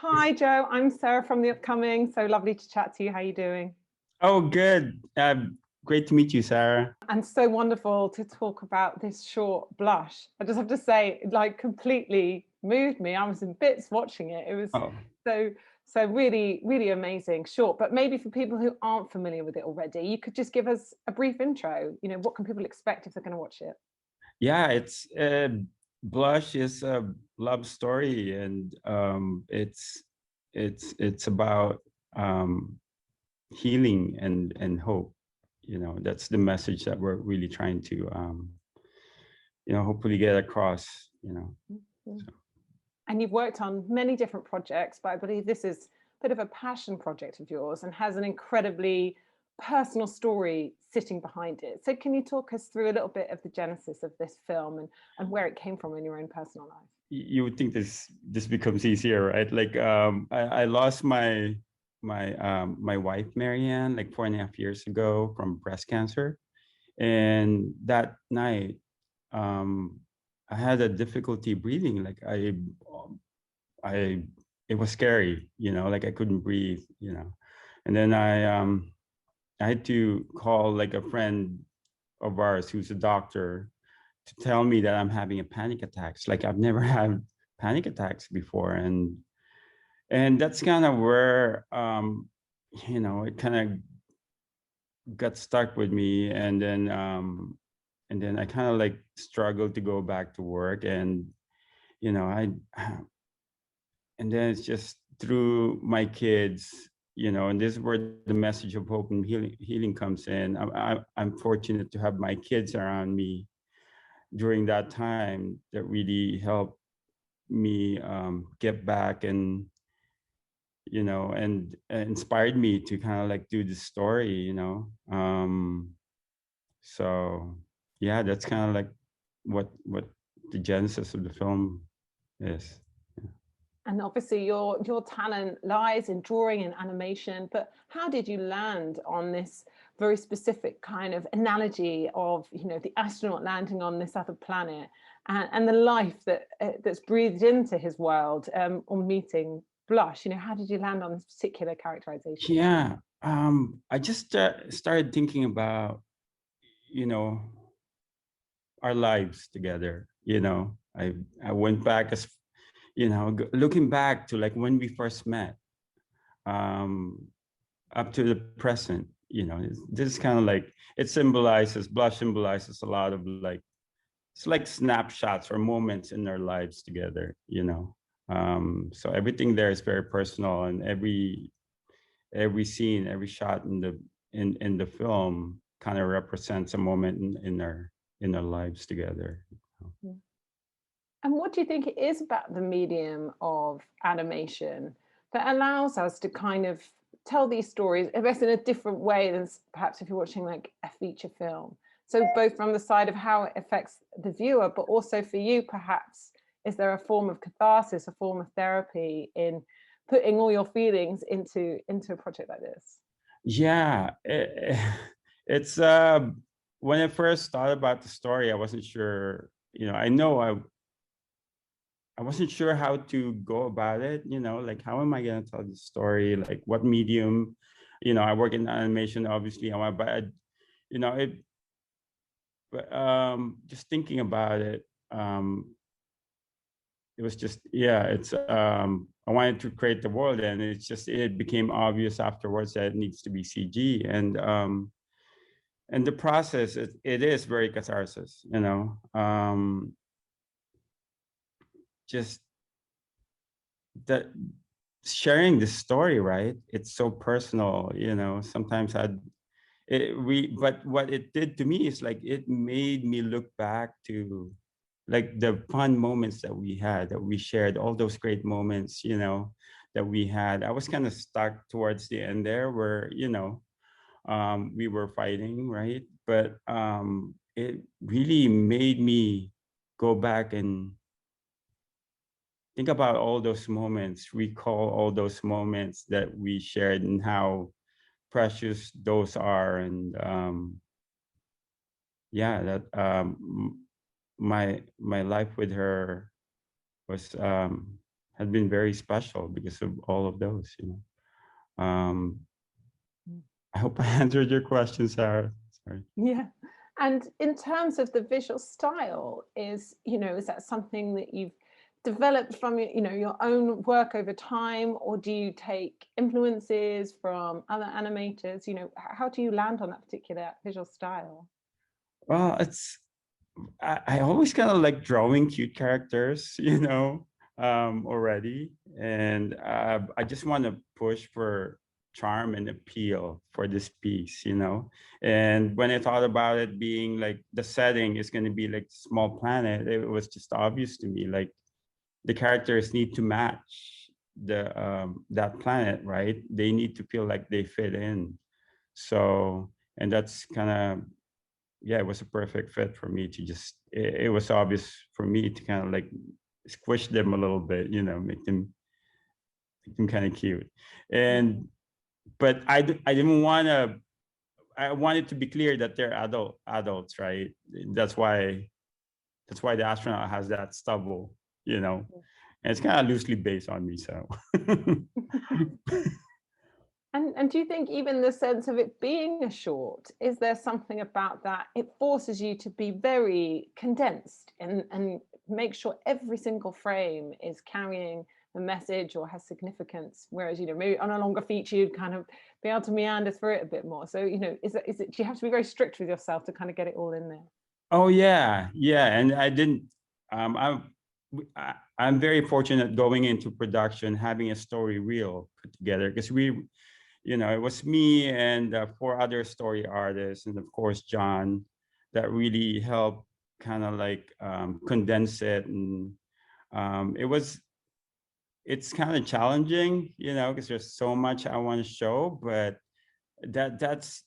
Hi, Joe. I'm Sarah from The Upcoming. So lovely to chat to you. How are you doing? Oh, good. Great to meet you, Sarah. And so wonderful to talk about this short, Blush. I just have to say, it like completely moved me. I was in bits watching it. It was Oh, so, so really, really amazing. Short, but maybe for people who aren't familiar with it already, you could just give us a brief intro. What can people expect if they're going to watch it? yeah. It's Blush is a love story, and it's about healing and hope. That's the message that we're really trying to hopefully get across. Mhm. So. And you've worked on many different projects, but I believe this is a bit of a passion project of yours and has an incredibly personal story sitting behind it. So can you talk us through a little bit of the genesis of this film and where it came from in your own personal life? You would think this becomes easier, right? Like I lost my wife Marianne like 4.5 years ago from breast cancer. And that night, I had a difficulty breathing. Like I, it was scary, like I couldn't breathe. And then I had to call like a friend of ours who's a doctor to tell me that I'm having a panic attacks. Like I've never had panic attacks before, and that's kind of where it kind of got stuck with me, and then I kind of like struggled to go back to work, and I and then it's just through my kids, and this is where the message of hope and healing comes in. I'm fortunate to have my kids around me during that time that really helped me get back, and and inspired me to kind of like do the story. So yeah, that's kind of like what the genesis of the film is. And obviously your talent lies in drawing and animation, but how did you land on this very specific kind of analogy of the astronaut landing on this other planet and the life that's breathed into his world on meeting Blush? How did you land on this particular characterization? Yeah, I just started thinking about you know our lives together. I went back as looking back to like when we first met, um, up to the present. This is kind of like Blush symbolizes a lot of like, it's like snapshots or moments in our lives together. So everything there is very personal, and every scene, every shot in the film kind of represents a moment in our lives together. Mm. And what do you think it is about the medium of animation that allows us to kind of tell these stories, I guess, in a different way than perhaps if you're watching like a feature film? So both from the side of how it affects the viewer, but also for you, perhaps, is there a form of catharsis, a form of therapy in putting all your feelings into a project like this? Yeah, it's when I first thought about the story, I wasn't sure. I wasn't sure how to go about it. Like how am I gonna tell the story? Like what medium? I work in animation, obviously. It. But just thinking about it, it was just yeah. I wanted to create the world, and it became obvious afterwards that it needs to be CG, and the process it is very catharsis. Just that sharing the story, right? It's so personal. Sometimes but what it did to me is like it made me look back to like the fun moments that we had, that we shared, all those great moments that we had. I was kind of stuck towards the end there where we were fighting, right? But it really made me go back and think about all those moments, recall all those moments that we shared and how precious those are. And yeah, that my life with her was had been very special because of all of those, I hope I answered your question, Sarah. Sorry. Yeah. And in terms of the visual style, is that something that you've developed from your own work over time, or do you take influences from other animators? How do you land on that particular visual style? Well, I always kind of like drawing cute characters, already. And I just want to push for charm and appeal for this piece, And when I thought about it being like the setting is going to be like small planet, it was just obvious to me, like the characters need to match that planet, right? They need to feel like they fit in. So, and that's kind of, yeah, it was a perfect fit for me to just, it was obvious for me to kind of like squish them a little bit, make them kind of cute. And, but I didn't want to, I wanted to be clear that they're adults, right? That's why the astronaut has that stubble, and it's kind of loosely based on me, so. And do you think even the sense of it being a short, is there something about that? It forces you to be very condensed and make sure every single frame is carrying a message or has significance. Whereas, maybe on a longer feature, you'd kind of be able to meander through it a bit more. So, is it, do you have to be very strict with yourself to kind of get it all in there? Oh yeah. And I didn't, I'm very fortunate going into production, having a story reel put together, because it was me and 4 other story artists, and of course John, that really helped kind of like condense it. And it's kind of challenging, because there's so much I want to show, but that's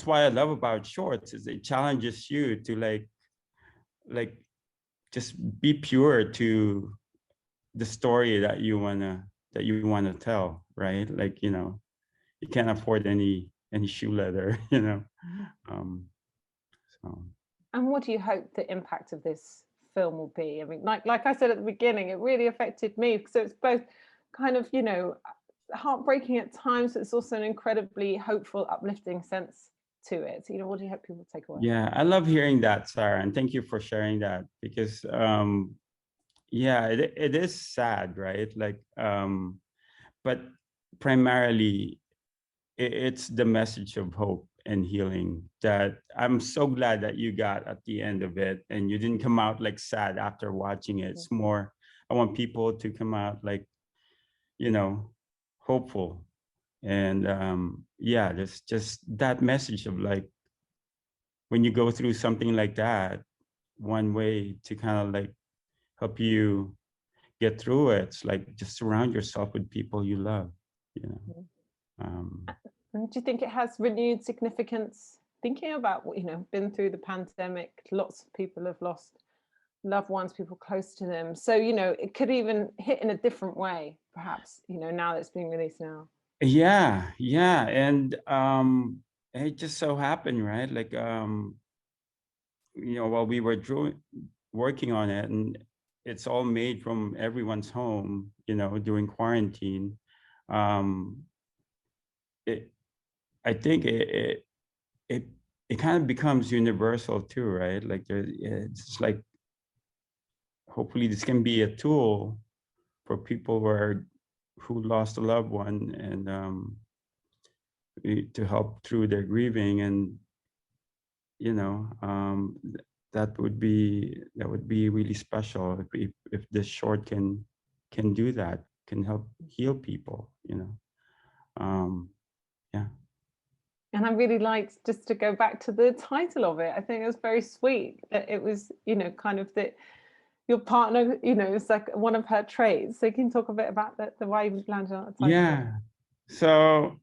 why I love about shorts, is it challenges you to like just be pure to the story that you wanna tell, right? Like, you can't afford any shoe leather, so. And what do you hope the impact of this film will be? I mean, like I said at the beginning, it really affected me. So it's both kind of, heartbreaking at times, but it's also an incredibly hopeful, uplifting sense to it. So, what do you hope people take away? Yeah, I love hearing that, Sarah, and thank you for sharing that, because yeah, it is sad, right? Like, but primarily it's the message of hope and healing that I'm so glad that you got at the end of it, and you didn't come out like sad after watching it. It's more, I want people to come out like, hopeful. And yeah, there's just that message of like, when you go through something like that, one way to kind of like help you get through it, it's like just surround yourself with people you love, you know. And do you think it has renewed significance, thinking about what, been through the pandemic? Lots of people have lost loved ones, people close to them. So, it could even hit in a different way, perhaps, now that it's being released now. Yeah. And it just so happened, right? Like, while we were working on it, and it's all made from everyone's home, during quarantine. I think it kind of becomes universal too, right? Like it's like, hopefully this can be a tool for people who lost a loved one, and to help through their grieving. And that would be really special if this short can do that, can help heal people, yeah. And I really liked, just to go back to the title of it, I think it was very sweet that it was, kind of that your partner, it's like one of her traits. So you can talk a bit about the why you landed on the title. Yeah. So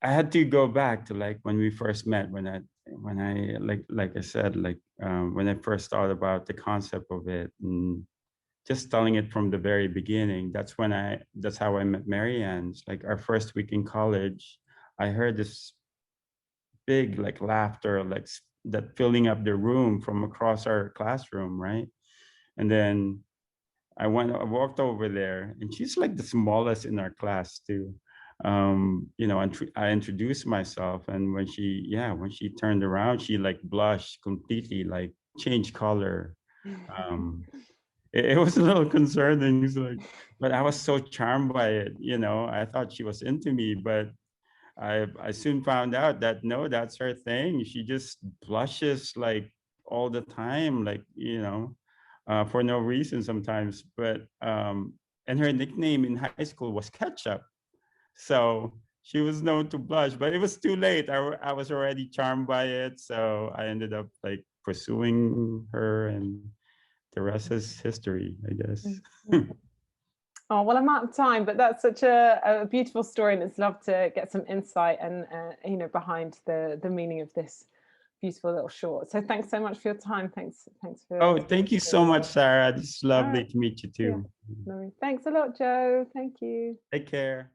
I had to go back to like when we first met, when I like I said, like when I first thought about the concept of it, and just telling it from the very beginning. That's how I met Marianne. It's like our first week in college, I heard this big like laughter, like that filling up the room from across our classroom, right? And then I walked over there, and she's like the smallest in our class too. And I introduced myself, and when she turned around, she like blushed completely, like changed color. Um, it was a little concerning. It's like, but I was so charmed by it. I thought she was into me, but I soon found out that no, that's her thing. She just blushes like all the time, like for no reason sometimes. But and her nickname in high school was Ketchup, so she was known to blush. But it was too late. I was already charmed by it, so I ended up like pursuing her, and the rest is history, I guess. Oh, well, I'm out of time, but that's such a beautiful story, and it's loved to get some insight and behind the meaning of this beautiful little short. So thanks so much for your time. Thanks for Oh, thank you so much, Sarah. It's all lovely right. to meet you Yeah. too. Thanks a lot, Joe. Thank you. Take care.